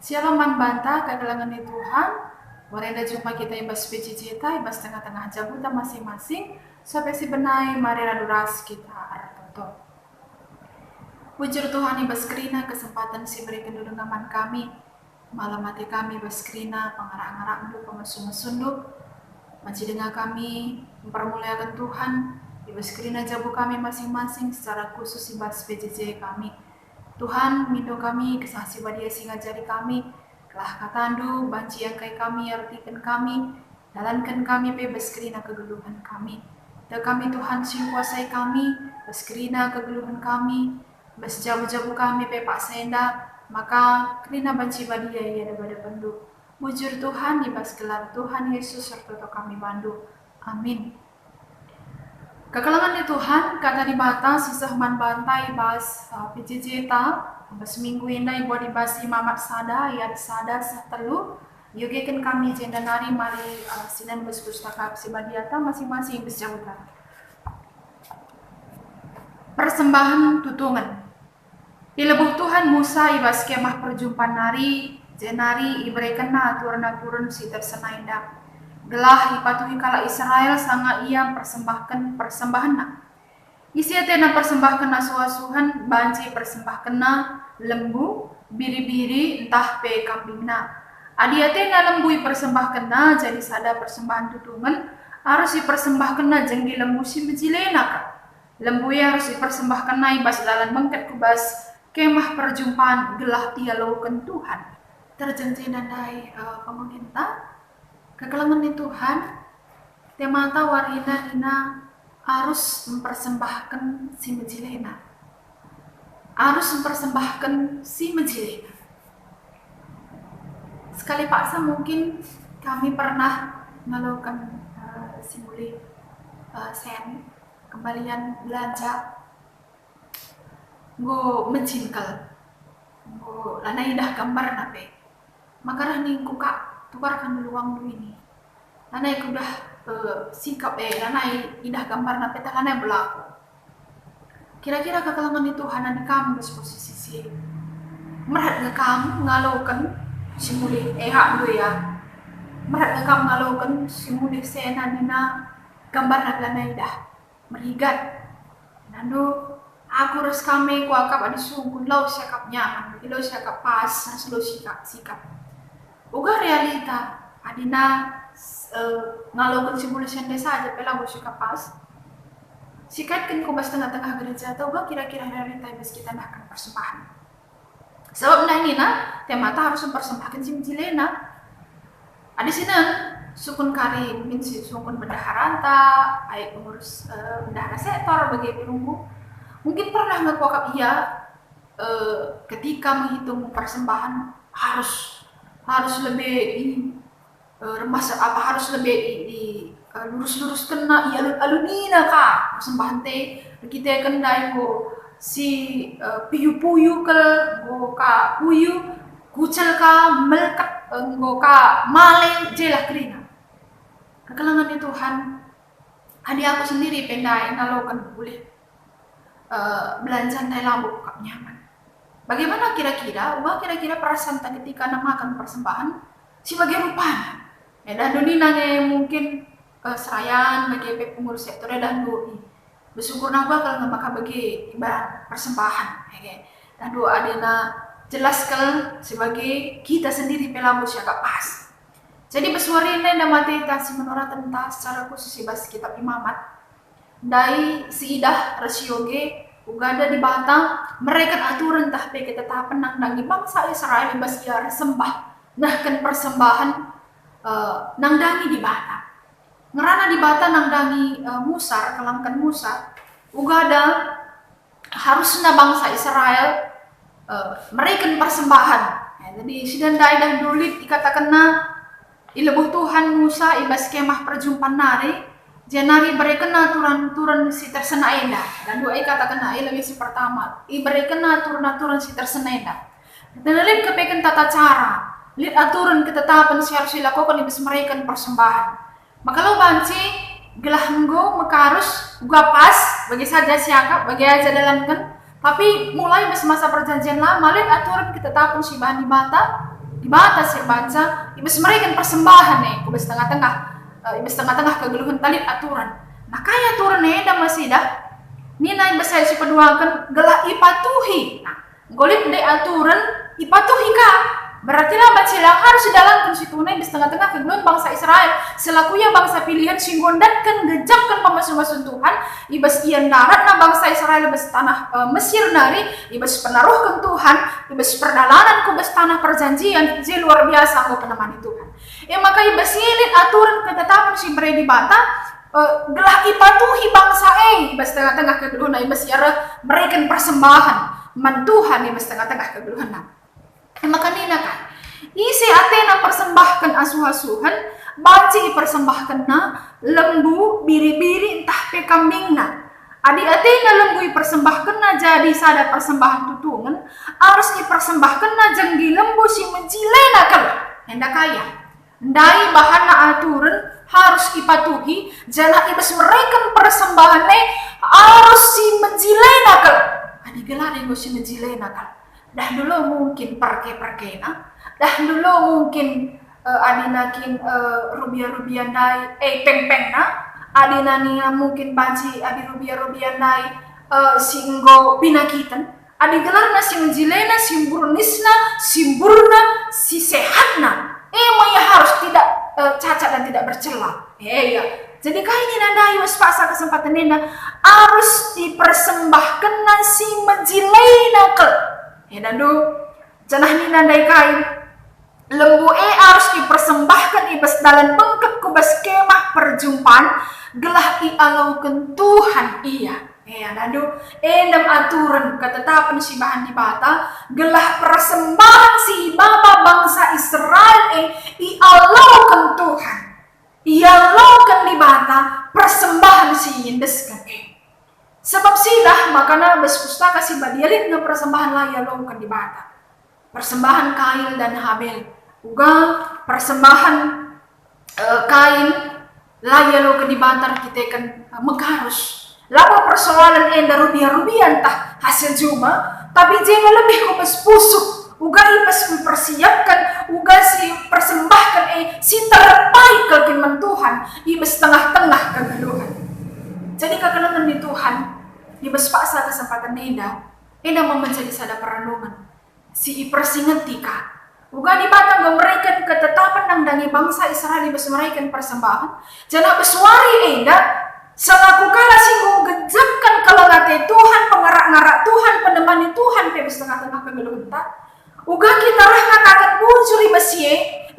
Siapa man banta kagalangan ni Tuhan, warenda jumpa kita ibas pecicita, ibas tengah-tengah jabuta masing-masing, sampai si benai mari raduras kita aratoto. Bujur Tuhan ibas kerina kesempatan si beri kedudungan kami, malam mati kami ibas kerina pengarang-arang dulu pemesun-mesunduk, masih dengar kami mempermuliakan Tuhan, ibas kerina jabu kami masing-masing secara khusus ibas PJJ kami. Tuhan, minta kami kesaksi badia singa jari kami, kelah katandu, banci yang kai kami, artikan kami, dalankan kami bebas kerina kegeluhan kami. Dan kami Tuhan sing kuasai kami, bebas kerina kegeluhan kami, bebas jabu-jabu kami pepak senda, maka kerina banci badia ia daripada pendu. Mujur Tuhan, dibas gelar Tuhan Yesus serta kami bandu. Amin. Kekalangan di Tuhan, kata di bata, sisah man bantai bas PJJ ta, bas minggu ini buat dibas imamat sada, yad sada satelu, yugekan kami jenda nari mari sinan bas pustaka sibadiata masing-masing bas jautan. Persembahan tutungan. Di lebuh Tuhan Musa ibas kemah perjumpaan nari, jenari iberikan aturan-aturan si tersenaindak. Gelah ipatuhi kala Israel sanga ia persembahkan persembahan na. Isi atena persembahkan na suasuhan banci persembahkan na lembu biri-biri entah pe kambing na. Adi atena lembu persembahkan na jadi sada persembahan tutungan harus dipersembahkan na jenggi lembu si mejilena ka. Lembu harus dipersembahkan na ibas dalan mengket kubas kemah perjumpaan gelah dialogkan Tuhan. Terjanji nandai pemerintah kekalangan di Tuhan, temata warina ina harus mempersembahkan si mejilena. Harus mempersembahkan si mejilena. Sekali paksa mungkin kami pernah melakukan simuli sen kembalian belanja go mencingkel go lana indah gambar nape makarah nih kuka tukarkan luang dulu ini. Nanai udah sikap nanai indah gambar nape tak nanai berlaku. Kira-kira kekalangan itu hana di kamu posisi si merat ngekam ngalaukan simuli hak dulu ya. Merat ngekam ngalaukan simuli sena nina gambar nape nanai dah merigat. Nandu aku res kami ku akap ada sungkun lau sikap nyaman, lau sikap pas, naslo sikap. Uga realita adina ngalokan simulasi desa aja pela bosyo kapas. Sikatkan ko basta tengah gereja atau uga kira-kira realita bis kita nakkan persembahan. Sebab na ini na temata harus mempersembahkan si Jilena. Adi sini sukun kari min si sukun bendaharanta, ay pengurus bendahara sektor bagi perunggu. Mungkin pernah ngekuakap ia ketika menghitung persembahan harus lebih remas apa harus lebih di lurus kena alunina ka persembahan te kita kendai ko si piyu-puyu ke go ka puyu kucel ka melkat go ka male jelah kerina kekalangan di Tuhan adik aku sendiri pendai nalokan boleh belanja nai lambuk kap nyaman. Bagaimana kira-kira perasaan ketika nak makan persembahan sebagai rupa. Dan doni nanya mungkin serayan bagi pengurus sektor dan doi. Bersyukur naga kalau nggak makan bagi ibarat persembahan. Dan doa adena jelaskan sebagai kita sendiri pelambus yang gak pas. Jadi bersuara ini dan mati si menurut tentang secara khusus ibas kitab imamat. Dari si idah rasioge ugada di Batang mereka aturan tah pe kita tahap penang dangi bangsa Israel ibas ia sembah nahkan persembahan nang dangi di Batang ngerana di Batang nang dangi Musa kelangkan Musa ugada harusnya bangsa Israel mereka persembahan jadi sidandai dan dulit dikatakan na ilebuh Tuhan Musa ibas kemah perjumpaan nari jenari berikan aturan-aturan si tersenainda dan dua katakan lebih si pertama berikan aturan-aturan si tersenainda dan lihat kepekan tata cara lihat aturan ketetapan si harus dilakukan ibis mereka persembahan maka lo banci gelah enggo mekarus gua pas bagi saja siakap bagi aja dalam kan tapi mulai masa perjanjian lama lihat aturan ketetapan si bahan di bata di batas yang baca ibas mereka persembahan nih ibas tengah-tengah kegeluhan talit aturan nah kaya aturan dah masih dah nina ibas saya sepaduakan gelah ipatuhi nah golit deh aturan ipatuhi kah berarti lah bacilang harus dalam konstitusi di tengah-tengah kegeluhan bangsa Israel selakunya bangsa pilihan singgondatkan gejapkan pemasukan Tuhan ibas ian darat na bangsa Israel ibas tanah Mesir nari ibas penaruhkan Tuhan ibas perdalanan kubas tanah perjanjian jadi luar biasa aku penemani Tuhan maka ibas ilit aturan ketetapan si di bata gelah ipatuhi bangsa ibas tengah-tengah kegeluhan ibas iara mereka persembahan mantuhan ibas tengah-tengah kegeluhan maka nina kan isi Athena persembahkan asuh-asuhan baci persembahkan na lembu biri-biri entah pe kambing na adi Athena lembu persembahkan na jadi sada persembahan tutungan harus dipersembahkan na jenggi lembu si menjilena kal hendak kaya ndai bahana aturan harus ipatuhi jana ibas mereka persembahan harus si menjilena kal adi gelar ego si menjilena kal dah dulu mungkin perke-perkena dah dulu mungkin adinakin rubiah-rubiah nai peng-peng na adinania mungkin baji adi rubiah-rubiah nai singgo pinakitan adi gelar na si menjilena si burnisna si burna si sehatna maya harus tidak cacat dan tidak bercela ya jadi kali ini nandai waspasa kesempatan nenda harus dipersembahkan nasi menjilena ke dan janah ni nandai kain lembu harus dipersembahkan ibas dalam bengkek kubas kemah perjumpaan gelah ialaukan Tuhan dan endam aturan ketetapan si bahan di bata gelah persembahan si bapa bangsa Israel ialaukan Tuhan ialaukan di bata persembahan si yindeskan sebab sidah makana bes pustaka si badialin na persembahan laya longkan di bata persembahan Kain dan Habel uga persembahan Kain laya longkan di bata kita kan mengharus lapa persoalan enda rubiah-rubiah entah hasil cuma tapi jangan lebih kubes pusuk uga ibas mempersiapkan uga si persembahkan si terbaik ke Tuhan ibas tengah-tengah kegeluhan jadi kekenangan di Tuhan ibas paksa kesempatan Enda menjadi sada perenungan si ipersingetika uga di batang memberikan ketetapan nang dangi bangsa Israel ibas meraikan persembahan jana beswari Enda selaku kala singgung gejapkan kalau ngate Tuhan pengarak-ngarak Tuhan penemani Tuhan ibas tengah-tengah kegeluhan uga kita rah ngatakan muncul ibas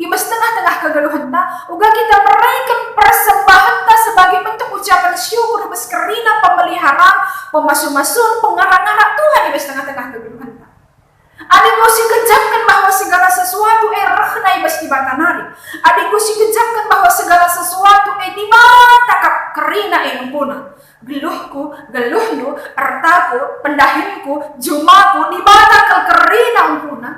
ibas tengah-tengah kegeluhan uga kita meraikan persembahan sebagai bentuk ucapan syukur ibas kerina pemeliharaan pemasu-masun pengarang-arang Tuhan ibas tengah-tengah kegeluhan adik si gejapkan bahwa segala sesuatu rehna ibas di bata nari adik si gejapkan bahwa segala sesuatu di bata kerina empuna geluhnu ertaku pendahinku jumaku di bata kerina empuna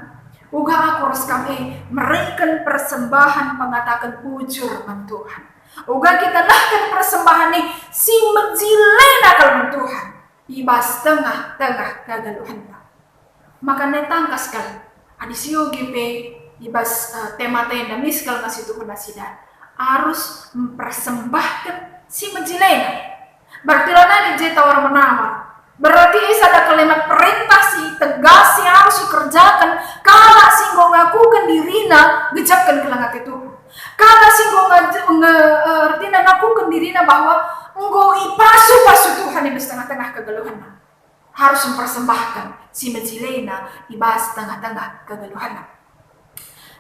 uga aku reskam mereka persembahan mengatakan ujur man Tuhan uga kita nahkan persembahan si menjilena kalau Tuhan ibas tengah-tengah kegeluhan maka netangkas kali adisio GP ibas tema tenda miskal ngasih Tuhan nasidah harus mempersembahkan si menjilena berarti lana di tawar menawar berarti ada kalimat perintah si tegas si harus dikerjakan kala singgo ngakukan dirina gejapkan kelangat itu kala singgo ngertina ngakukan dirina bahwa enggo ipasu Tuhan di tengah-tengah kegeluhan harus mempersembahkan si menjilena ibas tengah-tengah kegeluhan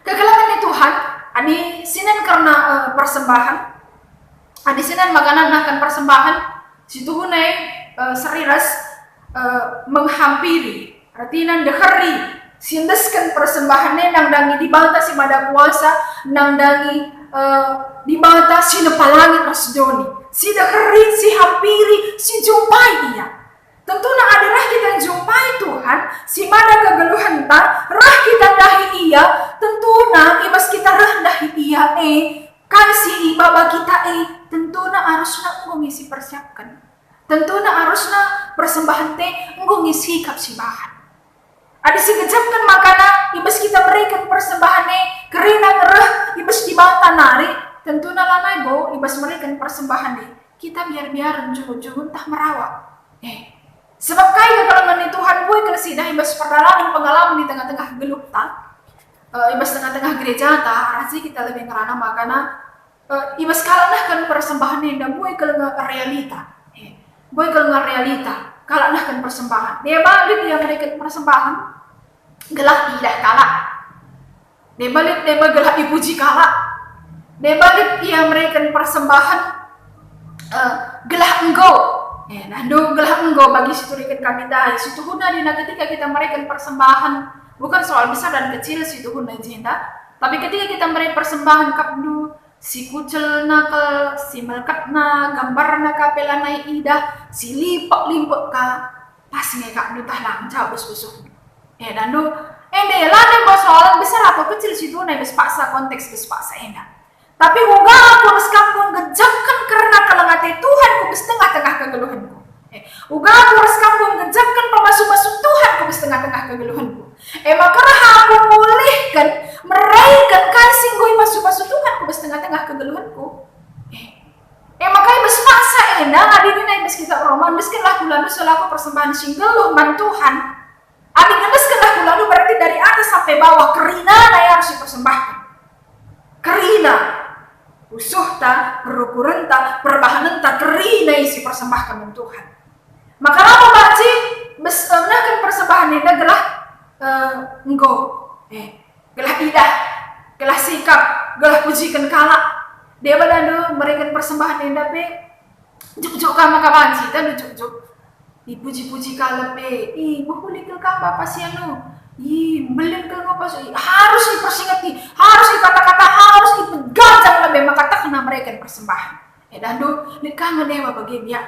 kegeluhan di Tuhan ani sinan karena persembahan ani sinan makanan akan persembahan si Tuhan seriras menghampiri artinya deheri sindeskan persembahannya nang dangi di banta si mada kuasa nang dangi di banta si nepalangit rasdoni si deheri si hampiri si jumpai dia tentu na ada rah kita jumpai Tuhan si mada kegeluhan ta rah kita dahi ia tentu na ibas kita rah dahi ia kasih ibaba kita tentu na harus na ngisi persiapkan tentu na harus na persembahan ngisi sikap si bahan Ada si gejapkan makana ibas kita berikan persembahan kerina ngereh ibas di bata nari tentu nalanai bo ibas berikan persembahan kita biar jungun entah merawat sebab kaya kalau ngani Tuhan boy kalau sidah ibas pengalaman di tengah-tengah gelup ibas tengah-tengah gereja rasi kita lebih ngerana makana ibas kalah kan persembahan dan boy kalau realita boy kalau realita kalah kan persembahan dia balik dia berikan persembahan gelah tidak kalah. Dia balik gelah dipuji kalah. Dia balik ia memberikan persembahan gelah engkau. Gelah engkau bagi situ ikan kami dah. Situ guna dina ketika kita memberikan persembahan bukan soal besar dan kecil situ guna jinda. Tapi ketika kita memberikan persembahan kapdu si kucel nakal, si melkat na, gambar na kapelana idah, si lipak ka pas ngekak du tahlang jauh bus-busuh. Dan lana persoalan besar atau kecil situ nih paksa konteks paksa enak. Tapi uga aku harus kampung gejapkan karena kalangate Tuhan ku tengah-tengah kegeluhanku. Uga aku harus kampung gejapkan pemasuk-masuk Tuhan ku tengah-tengah kegeluhanku. Maka aku mulihkan meraihkan kasih gue masuk-masuk Tuhan ku tengah-tengah kegeluhanku. Makanya bes paksa enak adini naik bes kita roman bes kan lalu selaku persembahan singgeluh man Tuhan. Adik ngenes kena lalu berarti dari atas sampai bawah kerina yang harus dipersembahkan. Kerina, usuhta, perukurenta, perbahanenta, kerina isi persembahkan Tuhan. Maka lama baci besarkan persembahan ini gelah engkau, gelah idah, gelah sikap, gelah pujikan kalak. Dia berlalu memberikan persembahan ini tapi juk maka baci, dan juk. Dipuji-puji kalepe, boleh ke apa sih anu? Belum ke apa sih? Harus dipersingati, harus dikata-kata, harus dipegang jangan lebih maka tak kena mereka persembahan. Dan kangen dewa bagi dia.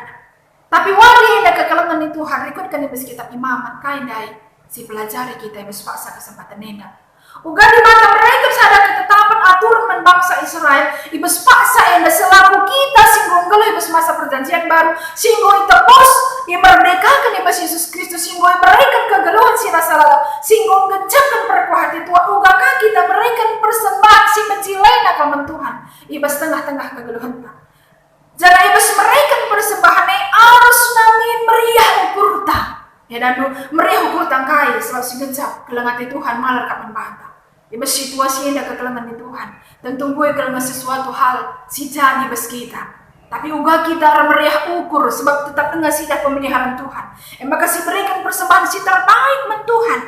Tapi wali yang kekalangan itu hari ikut kan ibas kitab imamat kaidai si pelajari kita ibas paksa kesempatan nenda. Uga di mata mereka sadar ketetapan aturan bangsa Israel ibas paksa yang selaku kita singgung kalau ibas masa perjanjian baru singgung tebus merdekakan ibas Yesus Kristus singgung berikan kegeluhan si rasa lalu singgung gejapkan perkuah hati tua uga kita berikan persembahan si mencilena kaman Tuhan ibas tengah-tengah kegeluhan jangan ibas berikan persembahan harus nami meriah ukurta dan meriah ukurta kai selalu si gejap kelengati Tuhan malar kapan bantah ibas situasi yang kekelangan di Tuhan tentu gue kelangan sesuatu hal si jadi bes kita tapi uga kita meriah ukur sebab tetap enggak sidah pemeliharaan Tuhan maka si berikan persembahan si terbaik men Tuhan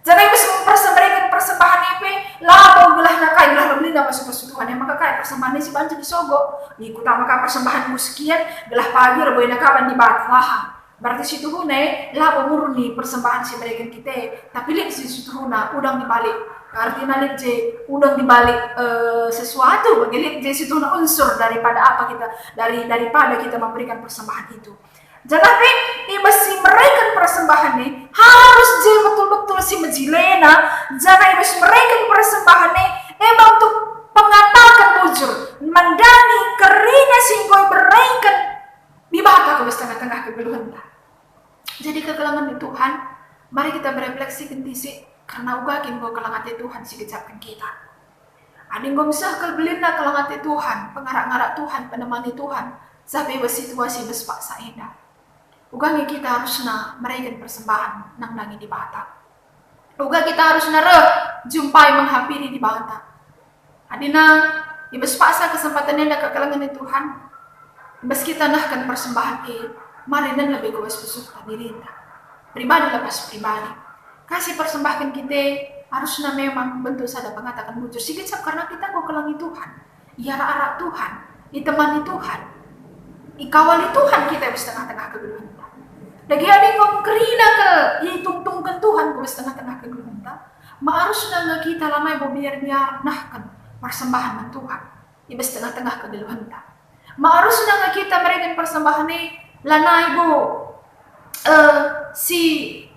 jangan ibas berikan persembahan itu labo gelah nakai gelah belinda masuk Tuhan maka kaya persembahan si bantu disogok ikuta maka persembahan sekian gelah pagi reboy nakaban di batlah berarti situ hune labo murni persembahan si berikan kita tapi lihat si situ huna udang dibalik artinya lihat udang dibalik sesuatu bagi lihat situ huna unsur daripada apa kita daripada kita memberikan persembahan itu jadi ibas si memberikan persembahan harus betul-betul si menjilena jangan ibas memberikan persembahan emang untuk pengatakan bujur mandani kerina singgoy berikan di bata ke tengah-tengah kegeluhan. Jadi kegelangan di Tuhan, mari kita berefleksi kentisi karena ugakin go kelangan Tuhan si gejapkan kita. Ada yang misah kelbelinda kelangan Tuhan, pengarak-ngarak Tuhan, penemani Tuhan, sampai bersituasi berpaksa indah. Ugangi kita harus mereka persembahan nang nangi di bata. Uga kita harus jumpai menghampiri di bata. Adina ibespaksa kesempatan yang kekelangan di Tuhan. Bas kita nahkan persembahan mari dan lebih gawas bersuka diri pribadi lepas pribadi kasih persembahkan kita harusnya memang bentuk sada pengatakan bujur sikit karena kita mau kelangi Tuhan iara-ara Tuhan ditemani Tuhan ikawali Tuhan kita di tengah-tengah kegeluhan lagi ada yang kerina ke tungtungkan Tuhan di tengah-tengah kegeluhan harusnya kita lama biar nahkan persembahan Tuhan di tengah-tengah kegeluhan harusnya kita berikan persembahan lana ibu si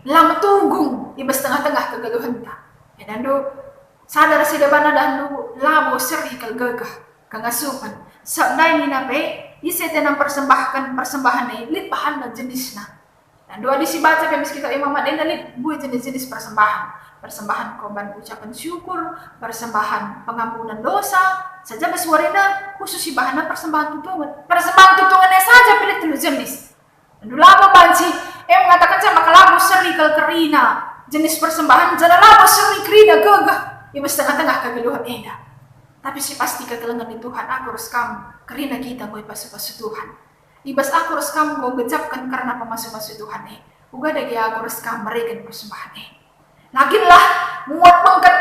lama tunggung di tengah-tengah kegaduhan dan sadar si debana dan labo seri gagah kangasupan sabdai ni nape isi tenang persembahkan persembahan lit bahan dan jenisnya Dan doa disi baca pemis kita Imam Enda nih buat jenis-jenis persembahan korban ucapan syukur, persembahan pengampunan dosa, saja bersuarina khusus bahan persembahan tutungannya saja pilih telu jenis. Dan dulu apa banci, mengatakan sama kalabu seri kerina jenis persembahan, jangan labo seri kerina gagah, iba setengah-tengah kegeluhan Enda. Tapi si pasti kegelengan Tuhan, aku harus kamu, kerina kita mau pasu-pasu Tuhan. Ibas aku harus kamu mau gejapkan karena pemasuk-masuk Tuhan uga dagi aku harus kamu mereka persembahan laginlah muat mengket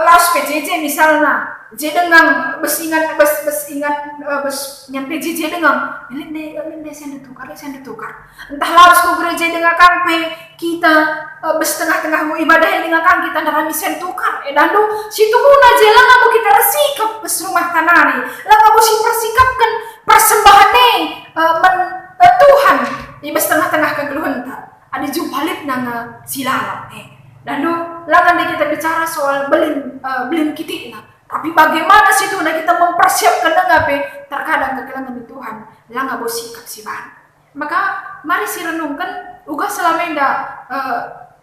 laus PJJ misalnya J dengan besingan nyampe JJ dengan ini saya ditukar entah laus ku gereja dengan kampe kita setengah-tengah mau ibadah dengan kan kita narami sen tukar lalu situ guna jelang aku kita resikap bes rumah tanari lalu aku si persikapkan persembahan Tuhan ibas tengah-tengah kegeluhan ada jumpalit nang silalang lalu langan kita bicara soal belin kitina tapi bagaimana situ kita mempersiapkan terkadang kegelangan di Tuhan langa bosikap si bahan maka mari si renungkan uga selama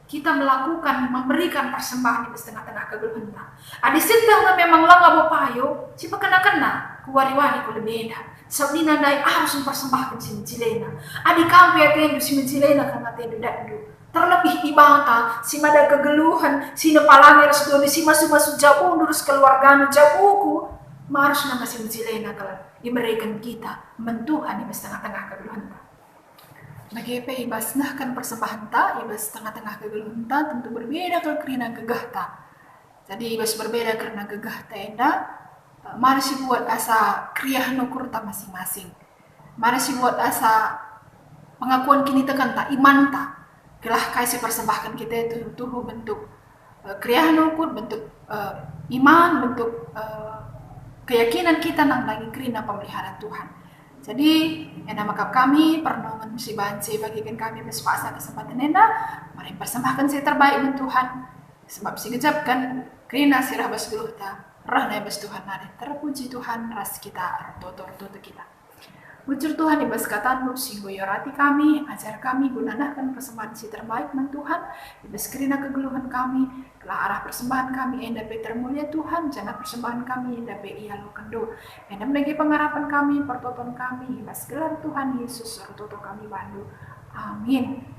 kita melakukan memberikan persembahan di tengah-tengah kegeluhan ada setengah memang langa bopayo si kena kuwari-wari ko lebeda sabdi nandai harus mempersembahkan si mencilena adi kampi atendu si mencilena karena atendu dandu terlebih ibata si mada kegeluhan si nepalangi resdoni si masuk jauh urus keluarganu jauhku harus nangga si mencilena kalau diberikan kita mentuhan di tengah-tengah kegeluhan bagi ibas nahkan persembahan ibas tengah-tengah kegeluhan tentu berbeda kalau kerina gegah jadi ibas berbeda karena gegah enda mari si buat asa kriah nukur ta masing-masing. Mari si buat asa pengakuan kini tekan ta iman ta. Kelah kai si persembahkan kita itu tuh bentuk kriah nukur, bentuk iman, bentuk keyakinan kita nang lagi kerina pemeliharaan Tuhan. Jadi nama kami permohonan si banci bagikan kami berspasa kesempatan enda mari persembahkan saya terbaik untuk Tuhan sebab si gejapkan kerina sirah bas ta. Rahna ibas Tuhan nade terpuji Tuhan ras kita toto kita bujur Tuhan ibas katamu singgo yorati kami ajar kami gunanakan persembahan si terbaik men Tuhan ibas kerina kegeluhan kami kelah arah persembahan kami enda pe termulia Tuhan jangan persembahan kami enda pe ia lo kendo enda menegi pengharapan kami pertoton kami ibas gelar Tuhan Yesus toto kami bandu amin.